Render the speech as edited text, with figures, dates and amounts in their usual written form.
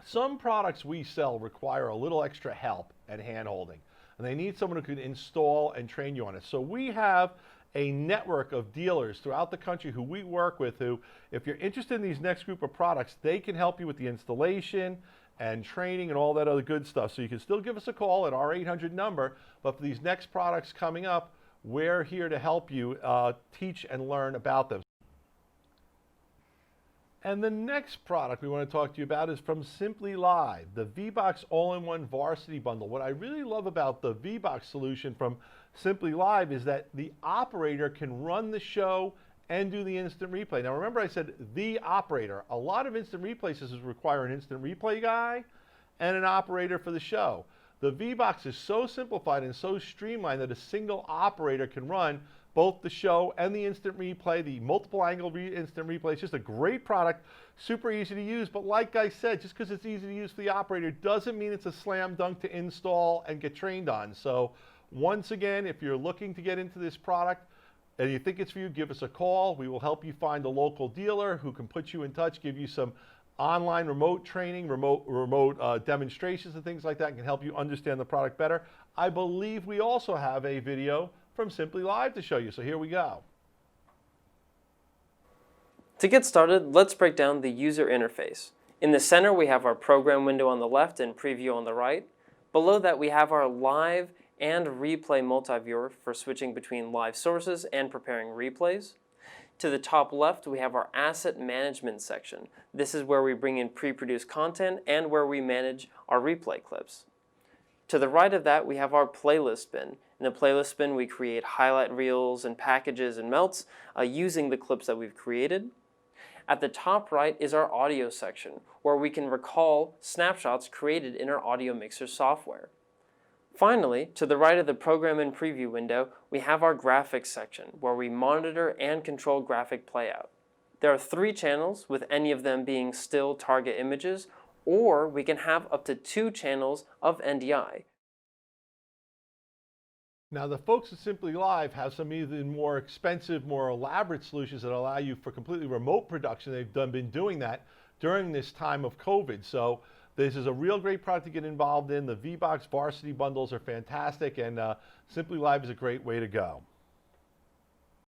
Some products we sell require a little extra help and hand-holding, and they need someone who can install and train you on it. So we have a network of dealers throughout the country who we work with who, if you're interested in these next group of products, they can help you with the installation and training and all that other good stuff. So you can still give us a call at our 800 number, but for these next products coming up, we're here to help you teach and learn about them. And the next product we want to talk to you about is from Simply Live, the VBox All-in-One Varsity Bundle. What I really love about the VBox solution from Simply Live is that the operator can run the show and do the instant replay. Now remember I said the operator. A lot of instant replay systems require an instant replay guy and an operator for the show. The VBox is so simplified and so streamlined that a single operator can run both the show and the instant replay, the multiple angle instant replay. It's just a great product, super easy to use, but like I said, just because it's easy to use for the operator doesn't mean it's a slam dunk to install and get trained on. So once again, if you're looking to get into this product and you think it's for you, give us a call. We will help you find a local dealer who can put you in touch, give you some online remote training, remote demonstrations and things like that, and can help you understand the product better. I believe we also have a video from Simply Live to show you, so here we go. To get started, let's break down the user interface. In the center, we have our program window on the left and preview on the right. Below that, we have our live and replay multi-viewer for switching between live sources and preparing replays. To the top left, we have our asset management section. This is where we bring in pre-produced content and where we manage our replay clips. To the right of that, we have our playlist bin. In the playlist bin, we create highlight reels and packages and melts using the clips that we've created. At the top right is our audio section, where we can recall snapshots created in our audio mixer software. Finally, to the right of the program and preview window, we have our graphics section, where we monitor and control graphic playout. There are 3 channels, with any of them being still target images, or we can have up to 2 channels of NDI. Now the folks at Simply Live have some even more expensive, more elaborate solutions that allow you for completely remote production. They've been doing that during this time of COVID. So this is a real great product to get involved in. The VBox Varsity Bundles are fantastic, and Simply Live is a great way to go.